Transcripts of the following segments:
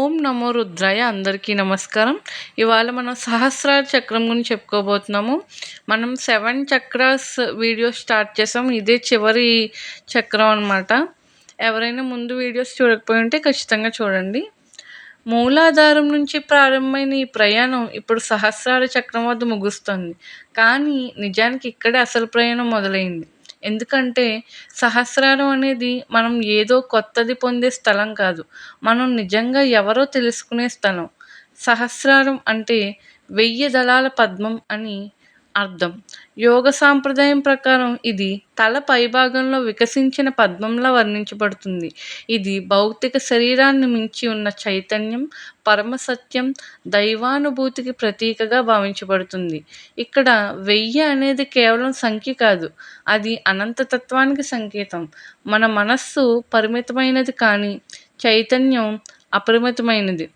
ఓం నమో రుద్రాయ. అందరికీ నమస్కారం. ఇవాళ మనం సహస్రార చక్రం గురించి చెప్పుకోబోతున్నాము. మనం 7 చక్రాస్ వీడియో స్టార్ట్ చేసాం. ఇదే చివరి చక్రం అనమాట. ఎవరైనా ముందు వీడియోస్ చూడకపోయి ఉంటే ఖచ్చితంగా చూడండి. మూలాధారం నుంచి ప్రారంభమైన ఈ ప్రయాణం ఇప్పుడు సహస్రార చక్రం వద్ద ముగుస్తుంది. కానీ నిజానికి ఇక్కడే అసలు ప్రయాణం మొదలైంది. ఎందుకంటే సహస్రారం అనేది మనం ఏదో కొత్తది పొందే స్థలం కాదు. మనం నిజంగా ఎవరో తెలుసుకునే స్థలం. సహస్రారం అంటే 1000 దళాల పద్మం అని అర్థం. యోగ సాంప్రదాయం ప్రకారం ఇది తల పైభాగంలో వికసించిన పద్మంలా వర్ణించబడుతుంది. ఇది భౌతిక శరీరాన్ని మించి ఉన్న చైతన్యం, పరమసత్యం, దైవానుభూతికి ప్రతీకగా భావించబడుతుంది. ఇక్కడ 1000 అనేది కేవలం సంఖ్య కాదు, అది అనంతతత్వానికి సంకేతం. మన మనస్సు పరిమితమైనది కానీ చైతన్యం అపరిమితమైనది.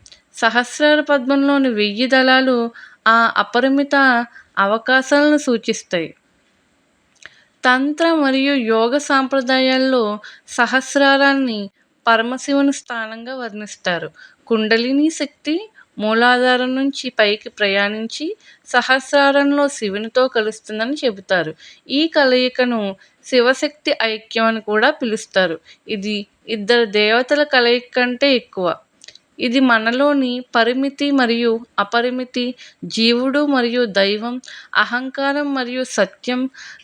సహస్రార పద్మంలోని 1000 దళాలు ఆ అపరిమిత అవకాశాలను సూచిస్తాయి. తంత్ర మరియు యోగ సాంప్రదాయాల్లో సహస్రారాన్ని పరమశివుని స్థానంగా వర్ణిస్తారు. కుండలిని శక్తి మూలాధారం నుంచి పైకి ప్రయాణించి సహస్రారంలో శివునితో కలుస్తుందని చెబుతారు. ఈ కలయికను శివశక్తి ఐక్యం అని కూడా పిలుస్తారు. ఇది ఇద్దరు దేవతల కలయిక కంటే ఎక్కువ. ఇది మనలోని పరిమితి మరియు అపరిమితి, జీవుడు మరియు దైవం, అహంకారం మరియు సత్యం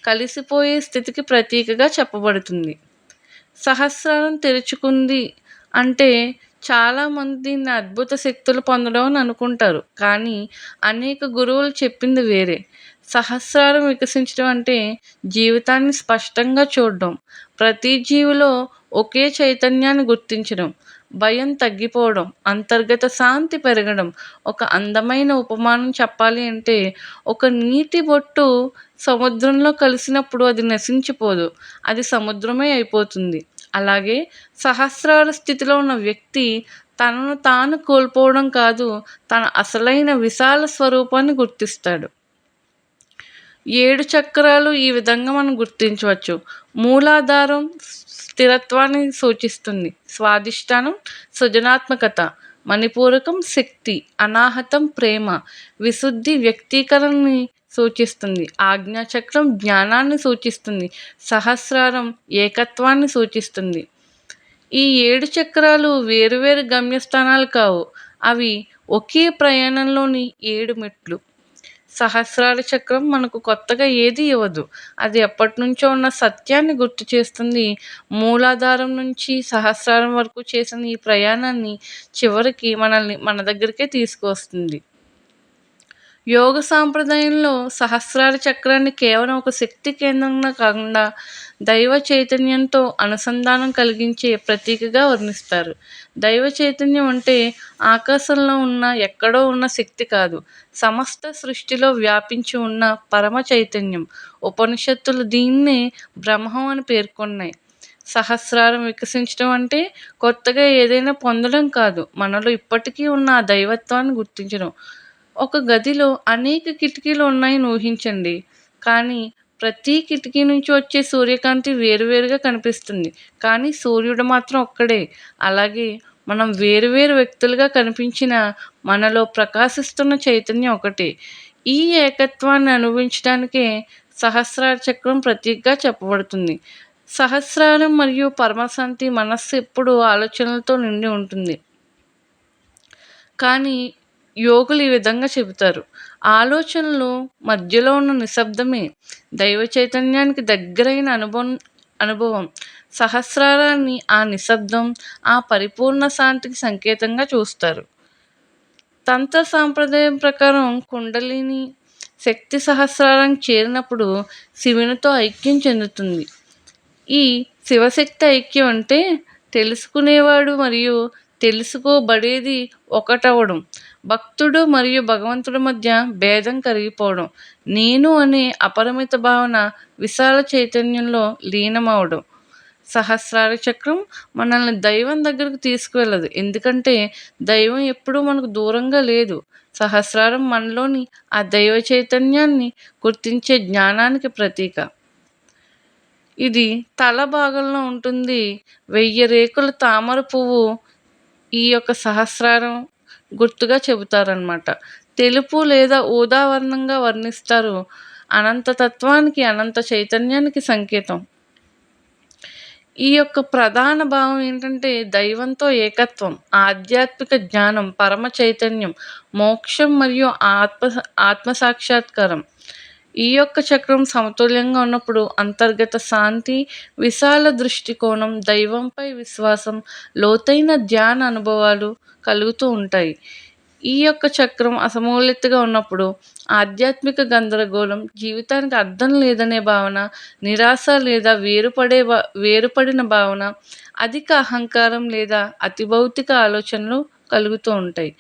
కలిసిపోయే స్థితికి ప్రతీకగా చెప్పబడుతుంది. సహస్రారం తెరుచుకుంది అంటే చాలామంది దీన్ని అద్భుత శక్తులు పొందడం అని అనుకుంటారు. కానీ అనేక గురువులు చెప్పింది వేరే. సహస్రారం వికసించడం అంటే జీవితాన్ని స్పష్టంగా చూడడం, ప్రతి జీవిలో ఒకే చైతన్యాన్ని గుర్తించడం, భయం తగ్గిపోవడం, అంతర్గత శాంతి పెరగడం. ఒక అందమైన ఉపమానం చెప్పాలి అంటే ఒక నీటి బొట్టు సముద్రంలో కలిసినప్పుడు అది నశించిపోదు, అది సముద్రమే అయిపోతుంది. అలాగే సహస్రార స్థితిలో ఉన్న వ్యక్తి తనను తాను కోల్పోవడం కాదు, తన అసలైన విశాల స్వరూపాన్ని గుర్తిస్తాడు. 7 చక్రాలు ఈ విధంగా మనం గుర్తించవచ్చు. మూలాధారం స్థిరత్వాన్ని సూచిస్తుంది. స్వాధిష్టానం సృజనాత్మకత, మణిపూరకం శక్తి, అనాహతం ప్రేమ, విశుద్ధి వ్యక్తీకరణని సూచిస్తుంది. ఆజ్ఞాచక్రం జ్ఞానాన్ని సూచిస్తుంది. సహస్రారం ఏకత్వాన్ని సూచిస్తుంది. ఈ 7 చక్రాలు వేరువేరు గమ్యస్థానాలు కావు, అవి ఒకే ప్రయాణంలోని 7 మెట్లు. సహస్రార చక్రం మనకు కొత్తగా ఏది ఇవ్వదు, అది ఎప్పటి నుంచో ఉన్న సత్యాన్ని గుర్తు చేస్తుంది. మూలాధారం నుంచి సహస్రారం వరకు చేసిన ఈ ప్రయాణాన్ని చివరికి మనల్ని మన దగ్గరికే తీసుకువస్తుంది. యోగ సాంప్రదాయంలో సహస్రార చక్రాన్ని కేవలం ఒక శక్తి కేంద్రంగా కాకుండా దైవ చైతన్యంతో అనుసంధానం కలిగించే ప్రతీకగా వర్ణిస్తారు. దైవ చైతన్యం అంటే ఆకాశంలో ఉన్న ఎక్కడో ఉన్న శక్తి కాదు, సమస్త సృష్టిలో వ్యాపించి ఉన్న పరమ చైతన్యం. ఉపనిషత్తులు దీన్నే బ్రహ్మం అని పేర్కొన్నాయి. సహస్రారం వికసించడం అంటే కొత్తగా ఏదైనా పొందడం కాదు, మనలో ఇప్పటికీ ఉన్న ఆ దైవత్వాన్ని గుర్తించడం. ఒక గదిలో అనేక కిటికీలు ఉన్నాయని ఊహించండి, కానీ ప్రతి కిటికీ నుంచి వచ్చే సూర్యకాంతి వేరువేరుగా కనిపిస్తుంది, కానీ సూర్యుడు మాత్రం ఒక్కడే. అలాగే మనం వేరువేరు వ్యక్తులుగా కనిపించిన మనలో ప్రకాశిస్తున్న చైతన్యం ఒకటే. ఈ ఏకత్వాన్ని అనుభవించడానికే సహస్రార చక్రం ప్రతీకగా చెప్పబడుతుంది. సహస్రారం మరియు పరమశాంతి. మనస్సు ఎప్పుడు ఆలోచనలతో నిండి ఉంటుంది, కానీ యోగులు ఈ విధంగా చెబుతారు, ఆలోచనలు మధ్యలో ఉన్న నిశ్శబ్దమే దైవ చైతన్యానికి దగ్గరైన అనుభవం. సహస్రారాన్ని ఆ నిశ్శబ్దం, ఆ పరిపూర్ణ శాంతికి సంకేతంగా చూస్తారు. తంత్ర సాంప్రదాయం ప్రకారం కుండలిని శక్తి సహస్రారం చేరినప్పుడు శివునితో ఐక్యం చెందుతుంది. ఈ శివశక్తి ఐక్యం అంటే తెలుసుకునేవాడు మరియు తెలుసుకోబడేది ఒకటవడం, భక్తుడు మరియు భగవంతుడి మధ్య భేదం కరిగిపోవడం, నేను అనే అపరిమిత భావన విశాల చైతన్యంలో లీనమవడం. సహస్రార చక్రం మనల్ని దైవం దగ్గరకు తీసుకువెళ్ళదు, ఎందుకంటే దైవం ఎప్పుడూ మనకు దూరంగా లేదు. సహస్రారం మనలోని ఆ దైవ చైతన్యాన్ని గుర్తించే జ్ఞానానికి ప్రతీక. ఇది తల భాగంలో ఉంటుంది. 1000 రేకుల తామర పువ్వు ఈ యొక్క సహస్రారం గుర్తుగా చెబుతారనమాట. తెలుపు లేదా ఊదా వర్ణంగా వర్ణిస్తారు. అనంత తత్వానికి, అనంత చైతన్యానికి సంకేతం. ఈ యొక్క ప్రధాన భావం ఏంటంటే దైవంతో ఏకత్వం, ఆధ్యాత్మిక జ్ఞానం, పరమ చైతన్యం, మోక్షం మరియు ఆత్మ సాక్షాత్కారం. ఈ యొక్క చక్రం సమతుల్యంగా ఉన్నప్పుడు అంతర్గత శాంతి, విశాల దృష్టికోణం, దైవంపై విశ్వాసం, లోతైన ధ్యాన అనుభవాలు కలుగుతూ ఉంటాయి. ఈ యొక్క చక్రం అసమతుల్యతగా ఉన్నప్పుడు ఆధ్యాత్మిక గందరగోళం, జీవితానికి అర్థం లేదనే భావన, నిరాశ లేదా వేరుపడిన భావన, అధిక అహంకారం లేదా అతిభౌతిక ఆలోచనలు కలుగుతూ ఉంటాయి.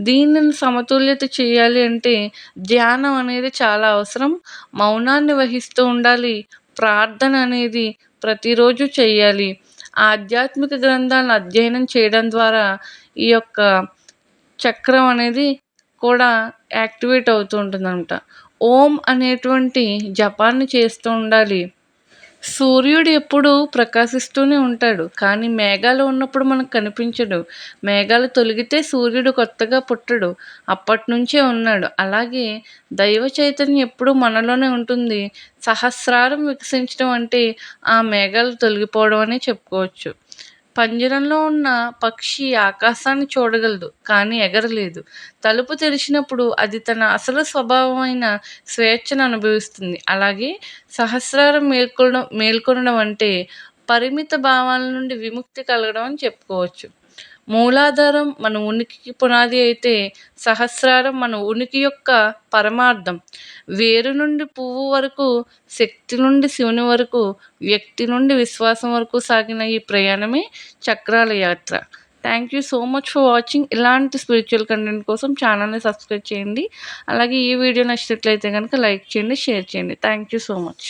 దీనిని సమతుల్యత చేయాలి అంటే ధ్యానం అనేది చాలా అవసరం. మౌనాన్ని వహిస్తూ ఉండాలి. ప్రార్థన అనేది ప్రతిరోజు చేయాలి. ఆధ్యాత్మిక గ్రంథాలను అధ్యయనం చేయడం ద్వారా ఈ యొక్క చక్రం అనేది కూడా యాక్టివేట్ అవుతూ ఉంటుందన్నమాట. ఓం అనేటువంటి జపాన్ని చేస్తూ ఉండాలి. సూర్యుడు ఎప్పుడూ ప్రకాశిస్తూనే ఉంటాడు. కానీ మేఘాలు ఉన్నప్పుడు మనకు కనిపించడు. మేఘాలు తొలగితే సూర్యుడు కొత్తగా పుట్టడు. అప్పటినుంచే ఉన్నాడు. అలాగే దైవ చైతన్యం ఎప్పుడూ మనలోనే ఉంటుంది. సహస్రారం వికసించడం అంటే ఆ మేఘాలు తొలగిపోవడం అనే చెప్పుకోవచ్చు. పంజరంలో ఉన్న పక్షి ఆకాశాన్ని చూడగలదు, కానీ ఎగరలేదు. తలుపు తెరిచినప్పుడు అది తన అసలు స్వభావమైన స్వేచ్ఛను అనుభవిస్తుంది. అలాగే సహస్రారం మేల్కొనడం అంటే పరిమిత భావాల నుండి విముక్తి కలగడం అని చెప్పుకోవచ్చు. మూలాధారం మన ఉనికికి పునాది అయితే సహస్రారం మన ఉనికి యొక్క పరమార్థం. వేరు నుండి పువ్వు వరకు, శక్తి నుండి శివుని వరకు, వ్యక్తి నుండి విశ్వాసం వరకు సాగిన ఈ ప్రయాణమే చక్రాల యాత్ర. Thank you so much for watching. ఇలాంటి స్పిరిచువల్ కంటెంట్ కోసం ఛానల్ని సబ్స్క్రైబ్ చేయండి. అలాగే ఈ వీడియో నచ్చినట్లయితే కనుక లైక్ చేయండి, షేర్ చేయండి. Thank you so much.